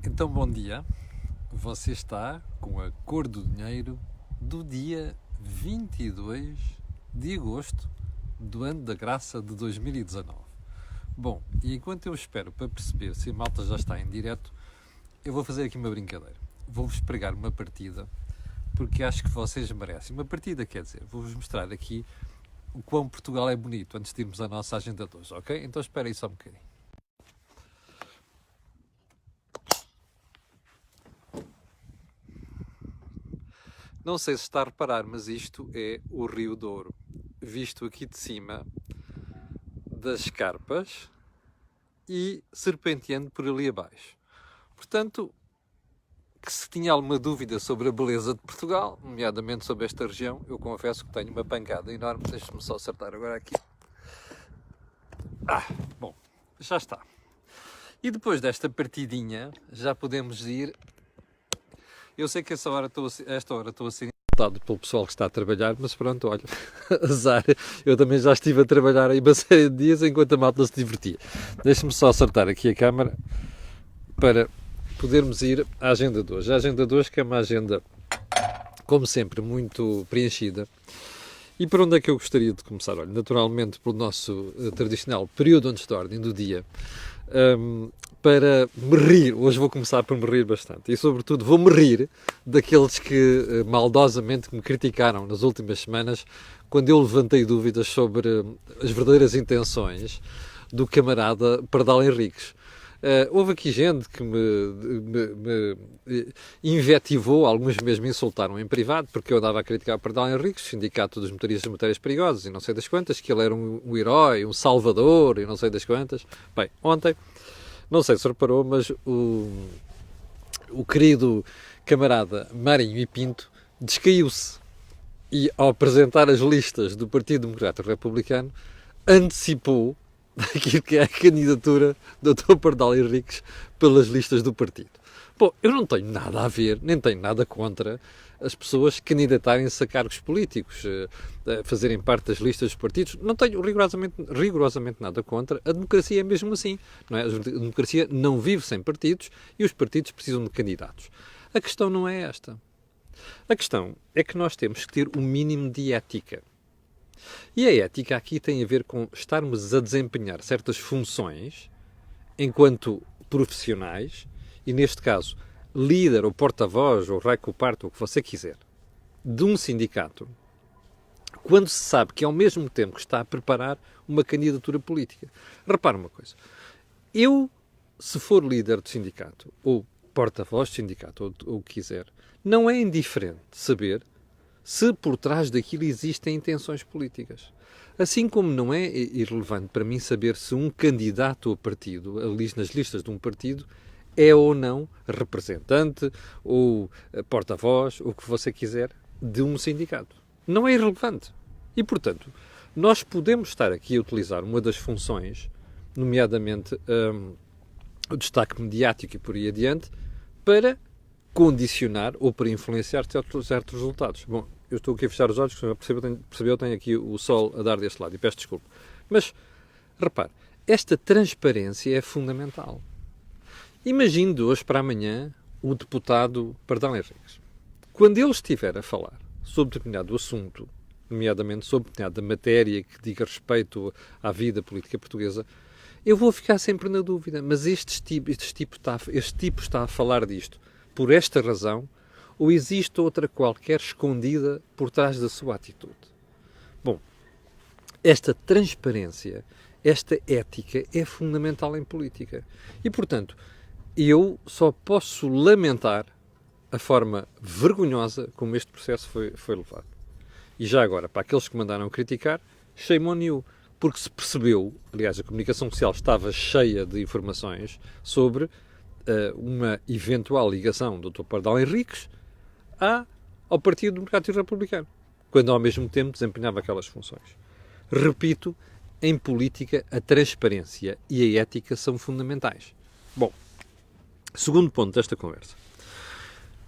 Então, bom dia. Você está com a cor do dinheiro do dia 22 de agosto do ano da graça de 2019. Bom, e enquanto eu espero para perceber se a malta já está em direto, eu vou fazer aqui uma brincadeira. Vou-vos pregar uma partida, porque acho que vocês merecem. Uma partida, quer dizer, vou-vos mostrar aqui o quão Portugal é bonito antes de irmos à nossa agenda de hoje, ok? Então espera aí só um bocadinho. Não sei se está a reparar, mas isto é o Rio Douro, visto aqui de cima das escarpas e serpenteando por ali abaixo. Portanto, que se tinha alguma dúvida sobre a beleza de Portugal, nomeadamente sobre esta região, eu confesso que tenho uma pancada enorme. Deixe-me só acertar agora aqui. Bom, já está. E depois desta partidinha, já podemos ir. Eu sei que esta hora estou a ser insultado pelo pessoal que está a trabalhar, mas pronto, olha, azar. Eu também já estive a trabalhar aí uma série de dias enquanto a malta se divertia. Deixe-me só acertar aqui a câmara para podermos ir à agenda de hoje. A agenda de hoje que é uma agenda, como sempre, muito preenchida. E por onde é que eu gostaria de começar? Olha, naturalmente pelo nosso tradicional período antes da ordem do dia, para me rir. Hoje vou começar por me rir bastante. E, sobretudo, vou-me rir daqueles que maldosamente me criticaram nas últimas semanas quando eu levantei dúvidas sobre as verdadeiras intenções do camarada Pardal Henriques. Houve aqui gente que me invetivou, alguns mesmo me insultaram em privado, porque eu andava a criticar o Pardal Henriques, Sindicato dos Motoristas de Matérias Perigosas, e não sei das quantas, que ele era um herói, um salvador, e não sei das quantas. Bem, ontem, não sei se reparou, mas o querido camarada Marinho e Pinto descaiu-se e, ao apresentar as listas do Partido Democrata Republicano, antecipou daquilo que é a candidatura do Dr. Pardal Henriques pelas listas do partido. Bom, eu não tenho nada a ver, nem tenho nada contra as pessoas candidatarem-se a cargos políticos, fazerem parte das listas dos partidos. Não tenho rigorosamente nada contra. A democracia é mesmo assim, não é? A democracia não vive sem partidos e os partidos precisam de candidatos. A questão não é esta. A questão é que nós temos que ter o mínimo de ética. E a ética aqui tem a ver com estarmos a desempenhar certas funções enquanto profissionais, e neste caso, líder ou porta-voz ou raio-parto, ou o que você quiser, de um sindicato, quando se sabe que ao mesmo tempo que está a preparar uma candidatura política. Repara uma coisa, eu, se for líder do sindicato, ou porta-voz do sindicato, ou o que quiser, não é indiferente saber se por trás daquilo existem intenções políticas. Assim como não é irrelevante para mim saber se um candidato ao partido, nas listas de um partido, é ou não representante ou porta-voz, ou o que você quiser, de um sindicato. Não é irrelevante. E, portanto, nós podemos estar aqui a utilizar uma das funções, nomeadamente o destaque mediático e por aí adiante, para condicionar ou para influenciar certos resultados. Bom, eu estou aqui a fechar os olhos, como percebeu, tenho aqui o sol a dar deste lado, e peço desculpa. Mas, repare, esta transparência é fundamental. Imagine de hoje para amanhã o deputado Pardal Henriques. Quando ele estiver a falar sobre determinado assunto, nomeadamente sobre determinada matéria que diga respeito à vida política portuguesa, eu vou ficar sempre na dúvida, mas este tipo está a falar disto por esta razão, ou existe outra qualquer escondida por trás da sua atitude? Bom, esta transparência, esta ética é fundamental em política. E, portanto, eu só posso lamentar a forma vergonhosa como este processo foi levado. E já agora, para aqueles que mandaram criticar, shame on you, porque se percebeu, aliás, a comunicação social estava cheia de informações sobre uma eventual ligação do Dr. Pardal Henriques ao Partido Democrático Republicano, quando ao mesmo tempo desempenhava aquelas funções. Repito, em política a transparência e a ética são fundamentais. Bom, segundo ponto desta conversa.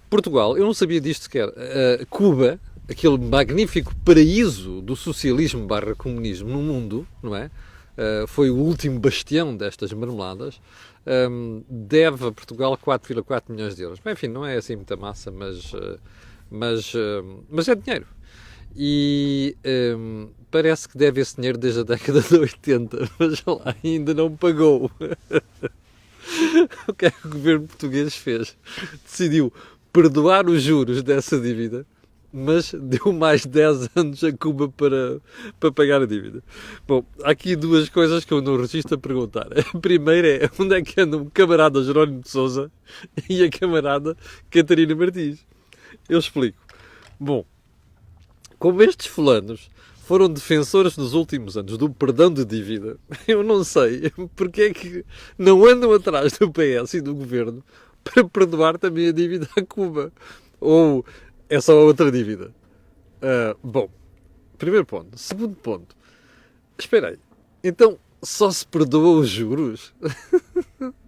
Portugal, eu não sabia disto sequer. Cuba, aquele magnífico paraíso do socialismo / comunismo no mundo, não é? foi o último bastião destas marmeladas, deve a Portugal 4,4 milhões de euros. Bem, enfim, não é assim muita massa, mas é dinheiro. E parece que deve esse dinheiro desde a década de 80, mas lá ainda não pagou. O que é que o governo português fez? Decidiu perdoar os juros dessa dívida, mas deu mais 10 anos a Cuba para pagar a dívida. Bom, há aqui duas coisas que eu não registro a perguntar. A primeira é onde é que andam o camarada Jerónimo de Sousa e a camarada Catarina Martins? Eu explico. Bom, como estes fulanos foram defensores nos últimos anos do perdão de dívida, eu não sei porque é que não andam atrás do PS e do governo para perdoar também a dívida a Cuba. Ou é só outra dívida? Bom, primeiro ponto. Segundo ponto. Espera aí. Então, só se perdoa os juros?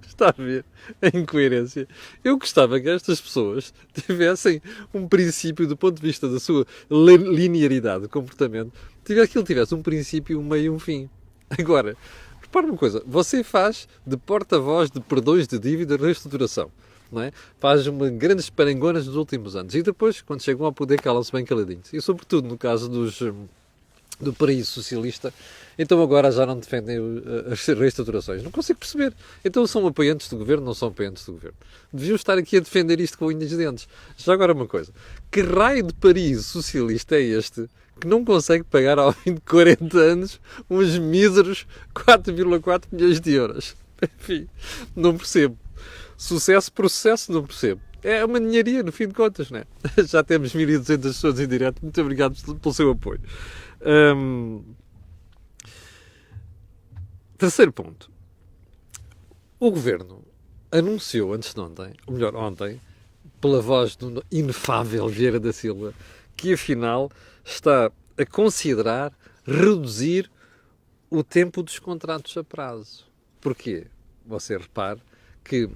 Está a ver a incoerência? Eu gostava que estas pessoas tivessem um princípio, do ponto de vista da sua linearidade de comportamento, que ele tivesse um princípio, um meio e um fim. Agora, repare uma coisa. Você faz de porta-voz de perdões de dívida e reestruturação. Não é? Faz uma grandes parangonas nos últimos anos. E depois, quando chegam ao poder, calam-se bem caladinhos. E sobretudo no caso do paraíso socialista, então agora já não defendem as reestruturações. Não consigo perceber. Então são apoiantes do governo, não são apoiantes do governo. Deviam estar aqui a defender isto com unhas de dentes. Já agora uma coisa. Que raio de paraíso socialista é este que não consegue pagar ao fim de 40 anos uns míseros 4,4 milhões de euros? Enfim, não percebo. Sucesso por sucesso, não percebo. É uma ninharia, no fim de contas, não é? Já temos 1.200 pessoas em direto. Muito obrigado pelo seu apoio. Terceiro ponto. O Governo anunciou antes de ontem, ou melhor, ontem, pela voz do inefável Vieira da Silva, que afinal está a considerar reduzir o tempo dos contratos a prazo. Porquê? Você repare que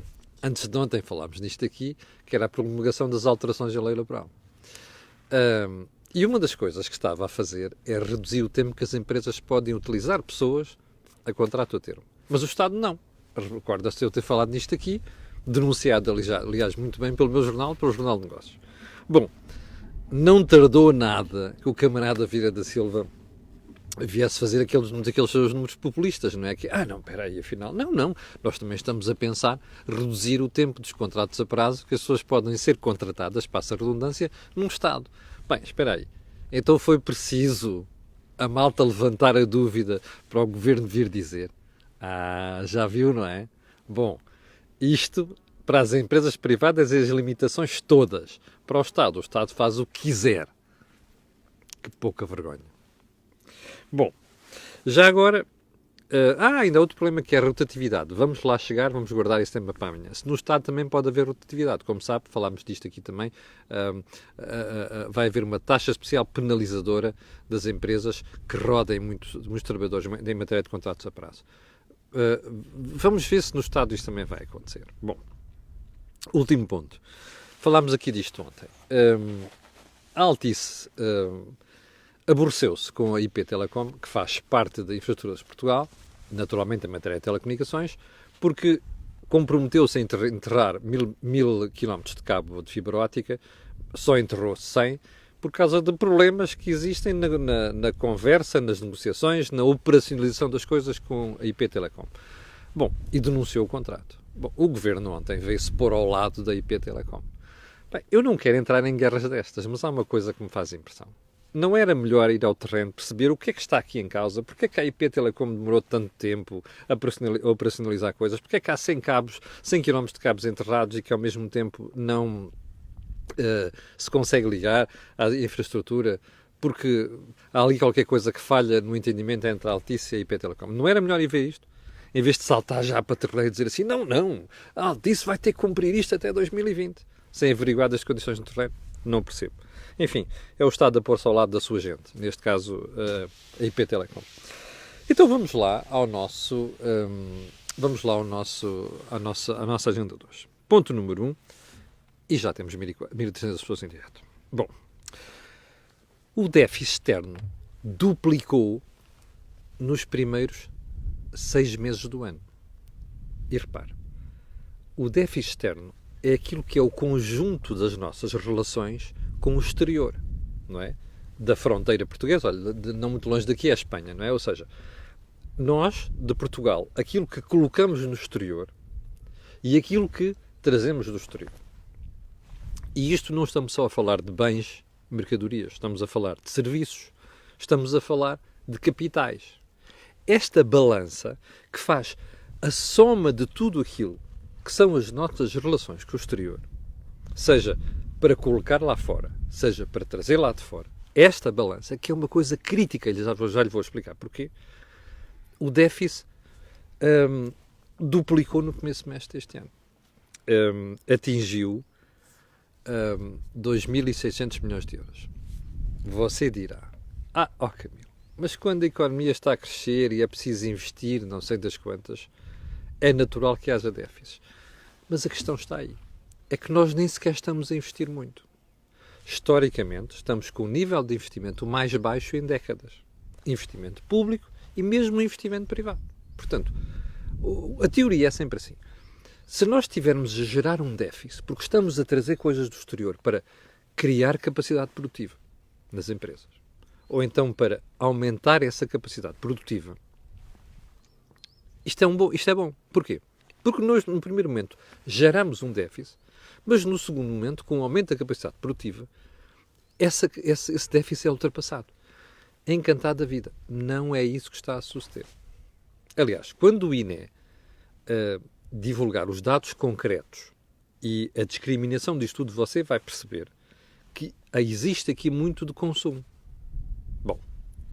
antes de ontem falámos nisto aqui, que era a promulgação das alterações da lei laboral. E uma das coisas que estava a fazer é reduzir o tempo que as empresas podem utilizar pessoas a contrato a termo. Mas o Estado não. Recorda-se de eu ter falado nisto aqui, denunciado, aliás, muito bem pelo meu jornal, pelo Jornal de Negócios. Bom, não tardou nada que o camarada Vieira da Silva viesse fazer aqueles seus números populistas, não é? Que, não, espera aí, afinal, não, nós também estamos a pensar reduzir o tempo dos contratos a prazo que as pessoas podem ser contratadas, passa a redundância, num Estado. Bem, espera aí, então foi preciso a malta levantar a dúvida para o Governo vir dizer, já viu, não é? Bom, isto para as empresas privadas é as limitações todas. Para o Estado faz o que quiser. Que pouca vergonha. Bom, já agora, ainda há outro problema que é a rotatividade. Vamos lá chegar, vamos guardar esse tema para amanhã. Se no Estado também pode haver rotatividade, como sabe, falámos disto aqui também, vai haver uma taxa especial penalizadora das empresas que rodem muitos trabalhadores em matéria de contratos a prazo. Vamos ver se no Estado isto também vai acontecer. Bom, último ponto. Falámos aqui disto ontem. A Altice aborreceu-se com a IP Telecom, que faz parte da Infraestruturas de Portugal, naturalmente em matéria de telecomunicações, porque comprometeu-se a enterrar 1.000 quilómetros de cabo de fibra óptica, só enterrou 100, por causa de problemas que existem na conversa, nas negociações, na operacionalização das coisas com a IP Telecom. Bom, e denunciou o contrato. Bom, o Governo ontem veio-se pôr ao lado da IP Telecom. Bem, eu não quero entrar em guerras destas, mas há uma coisa que me faz impressão. Não era melhor ir ao terreno, perceber o que é que está aqui em causa? Porque é que a IP Telecom demorou tanto tempo a operacionalizar coisas? Porque é que há 100 km de cabos enterrados e que ao mesmo tempo não se consegue ligar à infraestrutura? Porque há ali qualquer coisa que falha no entendimento entre a Altice e a IP Telecom. Não era melhor ir ver isto? Em vez de saltar já para terreiro e dizer assim, não, a Altice vai ter que cumprir isto até 2020, sem averiguar as condições do terreno? Não percebo. Enfim, é o Estado a pôr-se ao lado da sua gente, neste caso a IP Telecom. Então vamos lá à nossa agenda de hoje. Ponto número 1, e já temos 1.300 pessoas em direto. Bom, o déficit externo duplicou nos primeiros 6 meses do ano. E repare, o déficit externo é aquilo que é o conjunto das nossas relações com o exterior, não é? Da fronteira portuguesa, olha, não muito longe daqui é a Espanha, não é? Ou seja, nós, de Portugal, aquilo que colocamos no exterior e aquilo que trazemos do exterior. E isto não estamos só a falar de bens, mercadorias, estamos a falar de serviços, estamos a falar de capitais. Esta balança que faz a soma de tudo aquilo que são as nossas relações com o exterior, seja para colocar lá fora, seja para trazer lá de fora, esta balança, que é uma coisa crítica, já lhe vou explicar porquê, o déficit duplicou no primeiro semestre deste ano. Atingiu 2.600 milhões de euros. Você dirá, Camilo, mas quando a economia está a crescer e é preciso investir, não sei das quantas, é natural que haja déficits. Mas a questão está aí. É que nós nem sequer estamos a investir muito. Historicamente, estamos com o nível de investimento mais baixo em décadas. Investimento público e mesmo investimento privado. Portanto, a teoria é sempre assim. Se nós estivermos a gerar um déficit, porque estamos a trazer coisas do exterior para criar capacidade produtiva nas empresas, ou então para aumentar essa capacidade produtiva, isto é bom. Porquê? Porque nós, no primeiro momento, geramos um déficit, mas no segundo momento, com o aumento da capacidade produtiva, esse déficit é ultrapassado. É encantado da vida. Não é isso que está a suceder. Aliás, quando o INE divulgar os dados concretos e a discriminação disto tudo, você vai perceber que existe aqui muito de consumo. Bom,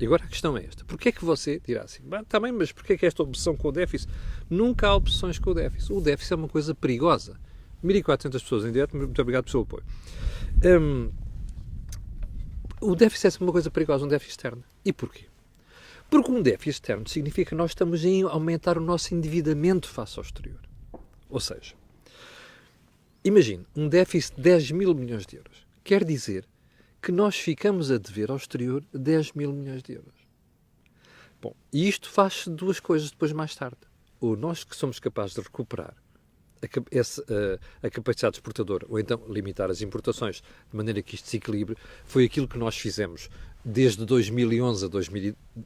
e agora a questão é esta. Porquê é que você dirá assim, está bem, mas porquê é que esta obsessão com o déficit? Nunca há obsessões com o déficit. O déficit é uma coisa perigosa. 1.400 pessoas em direto, muito obrigado pelo seu apoio. O déficit é uma coisa perigosa, um déficit externo. E porquê? Porque um déficit externo significa que nós estamos a aumentar o nosso endividamento face ao exterior. Ou seja, imagine, um déficit de 10 mil milhões de euros. Quer dizer que nós ficamos a dever ao exterior 10 mil milhões de euros. Bom, e isto faz duas coisas depois mais tarde. Ou nós que somos capazes de recuperar a capacidade exportadora, ou então limitar as importações, de maneira que isto se equilibre, foi aquilo que nós fizemos desde 2011 a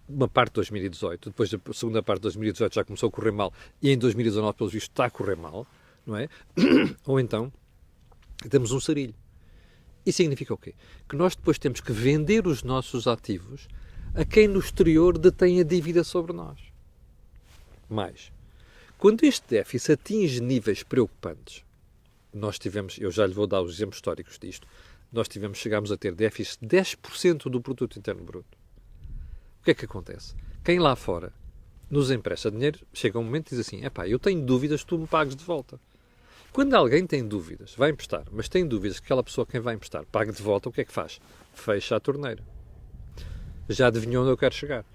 uma parte de 2018, depois da segunda parte de 2018 já começou a correr mal, e em 2019, pelos vistos, está a correr mal, não é? Ou então, temos um sarilho. Isso significa o quê? Que nós depois temos que vender os nossos ativos a quem no exterior detém a dívida sobre nós. Mais, quando este déficit atinge níveis preocupantes, nós tivemos, eu já lhe vou dar os exemplos históricos disto, chegámos a ter déficit de 10% do produto interno bruto. O que é que acontece? Quem lá fora nos empresta dinheiro, chega um momento e diz assim, eu tenho dúvidas que tu me pagues de volta. Quando alguém tem dúvidas, vai emprestar, mas tem dúvidas que aquela pessoa quem vai emprestar pague de volta, o que é que faz? Fecha a torneira. Já adivinhou onde eu quero chegar?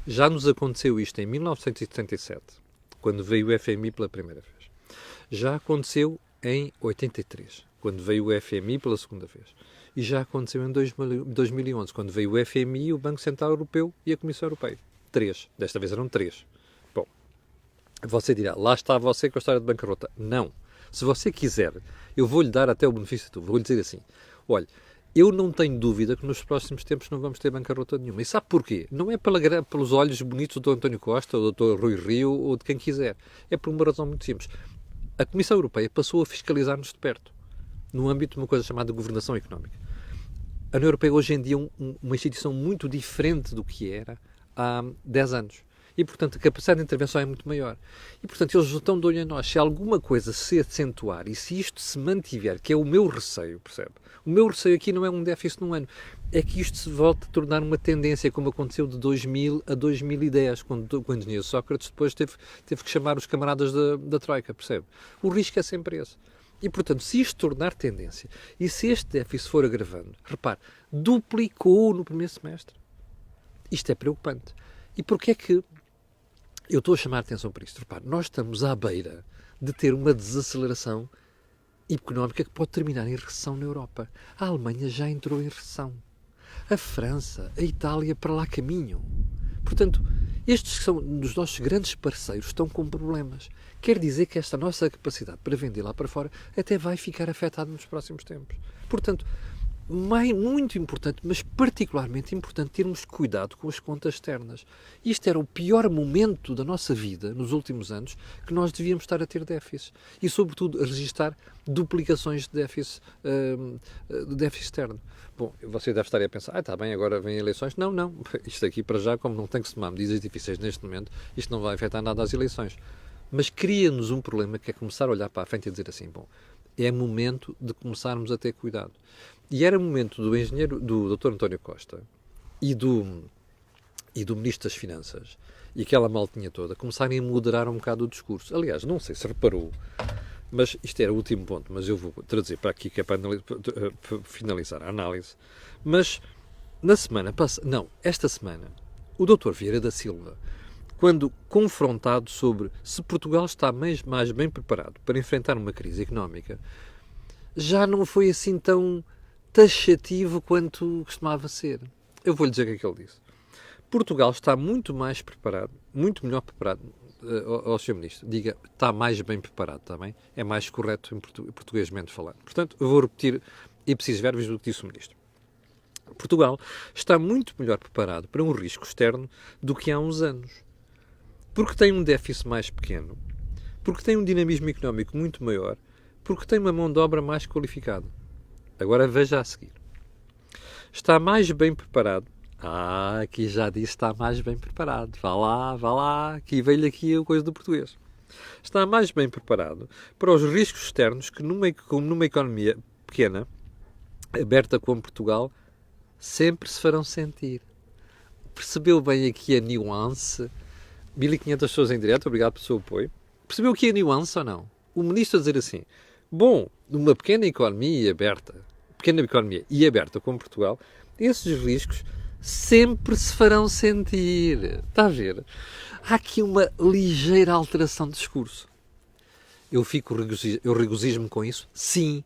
Já nos aconteceu isto em 1977, quando veio o FMI pela primeira vez. Já aconteceu em 83, quando veio o FMI pela segunda vez. E já aconteceu em 2011, quando veio o FMI, o Banco Central Europeu e a Comissão Europeia. 3. Desta vez eram 3. Bom, você dirá, lá está você com a história de bancarrota. Não. Se você quiser, eu vou-lhe dar até o benefício de tudo. Vou-lhe dizer assim, olha, eu não tenho dúvida que nos próximos tempos não vamos ter bancarrota nenhuma. E sabe porquê? Não é pelos olhos bonitos do Dr. António Costa, ou do Dr. Rui Rio, ou de quem quiser. É por uma razão muito simples. A Comissão Europeia passou a fiscalizar-nos de perto, no âmbito de uma coisa chamada governação económica. A União Europeia hoje em dia é uma instituição muito diferente do que era há 10 anos. E, portanto, a capacidade de intervenção é muito maior. E, portanto, eles estão de olho a nós. Se alguma coisa se acentuar e se isto se mantiver, que é o meu receio, percebe? O meu receio aqui não é um déficit num ano. É que isto se volte a tornar uma tendência, como aconteceu de 2000 a 2010, quando o engenheiro Sócrates depois teve que chamar os camaradas da Troika, percebe? O risco é sempre esse. E, portanto, se isto tornar tendência e se este déficit for agravando, repare, duplicou no primeiro semestre. Isto é preocupante. E porquê é que eu estou a chamar a atenção para isto? Repare, nós estamos à beira de ter uma desaceleração económica que pode terminar em recessão na Europa. A Alemanha já entrou em recessão. A França, a Itália para lá caminham. Portanto, Estes que são os nossos grandes parceiros estão com problemas. Quer dizer que esta nossa capacidade para vender lá para fora até vai ficar afetada nos próximos tempos. Portanto, muito importante, mas particularmente importante, termos cuidado com as contas externas. Isto era o pior momento da nossa vida, nos últimos anos, que nós devíamos estar a ter déficits. E, sobretudo, a registrar duplicações de déficit externo. Bom, você deve estar a pensar, está bem, agora vêm eleições. Não, não. Isto aqui, para já, como não tem que se tomar medidas difíceis neste momento, isto não vai afetar nada às eleições. Mas cria-nos um problema que é começar a olhar para a frente e dizer assim, bom, é momento de começarmos a ter cuidado. E era momento do Dr. António Costa e do Ministro das Finanças e aquela maltinha toda começarem a moderar um bocado o discurso. Aliás, não sei se reparou, mas isto era o último ponto, mas eu vou trazer para aqui que é para finalizar a análise. Mas na semana passada, não, esta semana, o Dr. Vieira da Silva, quando confrontado sobre se Portugal está mais bem preparado para enfrentar uma crise económica, já não foi assim tão taxativo quanto costumava ser. Eu vou-lhe dizer o que é que ele disse. Portugal está muito mais preparado, muito melhor preparado, ao Sr. Ministro. Diga, está mais bem preparado, está bem? É mais correto em portuguesmente falando. Portanto, eu vou repetir e preciso verbos do que disse o Ministro. Portugal está muito melhor preparado para um risco externo do que há uns anos. Porque tem um déficit mais pequeno, porque tem um dinamismo económico muito maior, porque tem uma mão de obra mais qualificada. Agora veja a seguir. Está mais bem preparado. Aqui já disse está mais bem preparado. Vá lá, aqui veio-lhe aqui a coisa do português. Está mais bem preparado para os riscos externos que numa economia pequena, aberta como Portugal, sempre se farão sentir. Percebeu bem aqui a nuance? 1.500 pessoas em direto, obrigado pelo seu apoio. Percebeu aqui a nuance ou não? O Ministro a dizer assim, bom, numa pequena economia e aberta como Portugal, esses riscos sempre se farão sentir. Está a ver? Há aqui uma ligeira alteração de discurso. Eu regozijo-me com isso? Sim.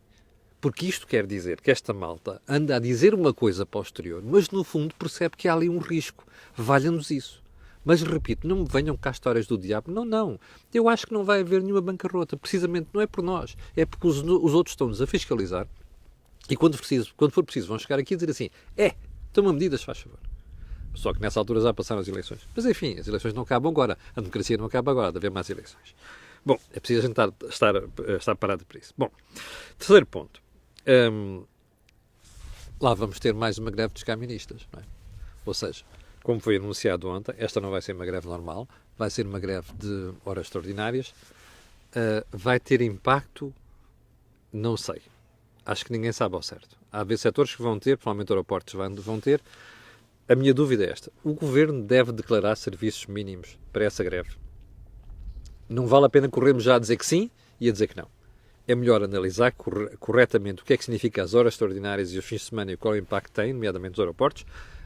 Porque isto quer dizer que esta malta anda a dizer uma coisa para o exterior, mas no fundo percebe que há ali um risco. Valha-nos isso. Mas, repito, não me venham cá histórias do diabo. Não. Eu acho que não vai haver nenhuma bancarrota. Precisamente não é por nós. É porque os outros estão-nos a fiscalizar e quando for preciso vão chegar aqui e dizer assim, toma medidas, faz favor. Só que nessa altura já passaram as eleições. Mas, enfim, as eleições não acabam agora. A democracia não acaba agora. De haver mais eleições. Bom, é preciso a gente estar parado para isso. Bom, terceiro ponto. Lá vamos ter mais uma greve dos caministas, não é? Ou seja, como foi anunciado ontem, esta não vai ser uma greve normal, vai ser uma greve de horas extraordinárias. Vai ter impacto? Não sei. Acho que ninguém sabe ao certo. Há setores que vão ter, provavelmente aeroportos vão ter. A minha dúvida é esta. O Governo deve declarar serviços mínimos para essa greve? Não vale a pena corrermos já a dizer que sim e a dizer que não. É melhor analisar corretamente o que é que significa as horas extraordinárias e os fins de semana e qual é o impacto que têm, nomeadamente os aeroportos,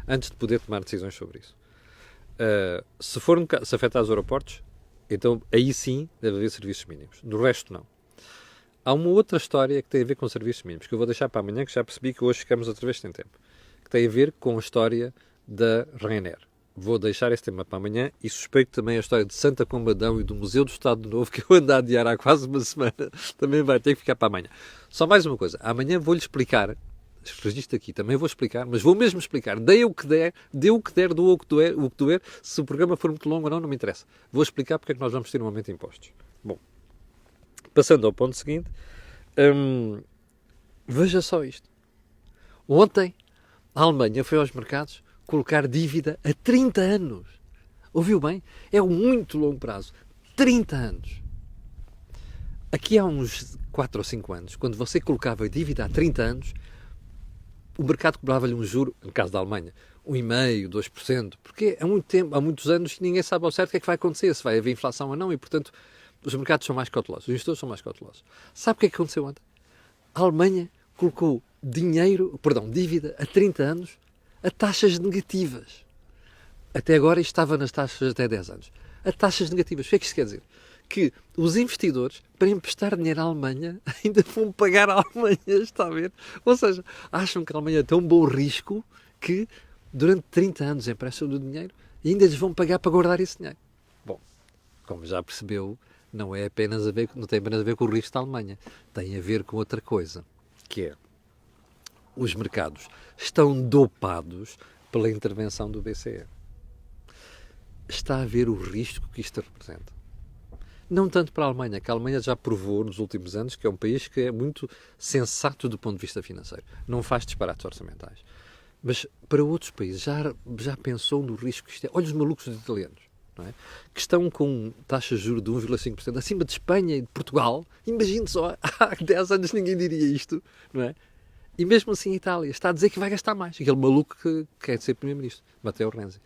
antes de poder tomar decisões sobre isso. Se afetar os aeroportos, então aí sim deve haver serviços mínimos. Do resto, não. Há uma outra história que tem a ver com serviços mínimos, que eu vou deixar para amanhã, que já percebi que hoje ficamos outra vez sem tempo, que tem a ver com a história da Ryanair. Vou deixar esse tema para amanhã e suspeito também a história de Santa Combadão e do Museu do Estado Novo, que eu ando a adiar há quase uma semana, também vai ter que ficar para amanhã. Só mais uma coisa, amanhã vou-lhe explicar, registro aqui, também vou explicar, mas vou mesmo explicar, dê o que der, doa o que doer, se o programa for muito longo ou não me interessa. Vou explicar porque é que nós vamos ter um aumento de impostos. Bom, passando ao ponto seguinte, veja só isto. Ontem, a Alemanha foi aos mercados colocar dívida a 30 anos. Ouviu bem? É um muito longo prazo. 30 anos. Aqui há uns 4 ou 5 anos, quando você colocava dívida a 30 anos, o mercado cobrava-lhe um juro, no caso da Alemanha, 1,5%, 2%, porque há muito tempo, há muitos anos, ninguém sabe ao certo o que é que vai acontecer, se vai haver inflação ou não, e portanto os mercados são mais cautelosos, os gestores são mais cautelosos. Sabe o que é que aconteceu ontem? A Alemanha colocou dívida a 30 anos a taxas negativas. Até agora isto estava nas taxas até 10 anos. A taxas negativas. O que é que isto quer dizer? Que os investidores, para emprestar dinheiro à Alemanha, ainda vão pagar à Alemanha, está a ver? Ou seja, acham que a Alemanha tem um bom risco que durante 30 anos emprestam o dinheiro E ainda lhes vão pagar para guardar esse dinheiro. Bom, como já percebeu, não tem apenas a ver com o risco da Alemanha. Tem a ver com outra coisa, que é os mercados estão dopados pela intervenção do BCE. Está a ver o risco que isto representa. Não tanto para a Alemanha, que a Alemanha já provou nos últimos anos que é um país que é muito sensato do ponto de vista financeiro. Não faz disparates orçamentais. Mas para outros países, já pensou no risco que isto é? Olha os malucos dos italianos, não é? Que estão com taxas de juros de 1,5% acima de Espanha e de Portugal. Imagine só, há 10 anos ninguém diria isto, não é? E mesmo assim a Itália está a dizer que vai gastar mais. Aquele maluco que quer ser primeiro-ministro, Matteo Renzi.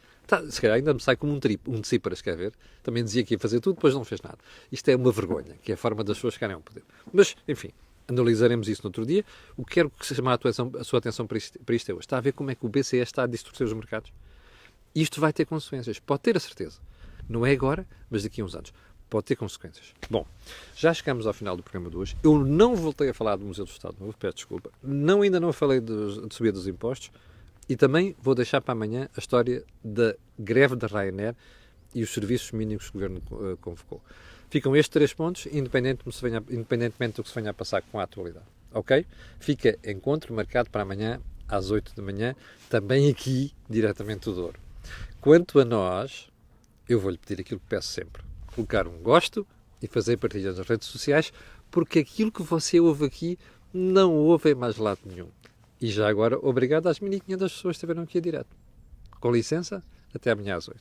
Se calhar ainda me sai como um Tsipras, quer ver? Também dizia que ia fazer tudo, depois não fez nada. Isto é uma vergonha, que é a forma das pessoas chegarem ao poder. Mas, enfim, analisaremos isso no outro dia. O que quero que se chame a sua atenção para isto é hoje. Está a ver como é que o BCE está a distorcer os mercados? Isto vai ter consequências. Pode ter a certeza. Não é agora, mas daqui a uns anos. Pode ter consequências. Bom, já chegamos ao final do programa de hoje. Eu não voltei a falar do Museu do Estado Novo, peço desculpa. Ainda não falei de subida dos impostos. E também vou deixar para amanhã a história da greve da Ryanair e os serviços mínimos que o Governo convocou. Ficam estes 3 pontos, independentemente do que se venha a passar com a atualidade. Ok? Fica encontro marcado para amanhã às 8 da manhã, também aqui, diretamente do Douro. Quanto a nós, eu vou-lhe pedir aquilo que peço sempre. Colocar um gosto e fazer partilha nas redes sociais, porque aquilo que você ouve aqui não ouve em mais lado nenhum. E já agora, obrigado às 1.500 pessoas que estiveram aqui a direto. Com licença, até amanhã às 8.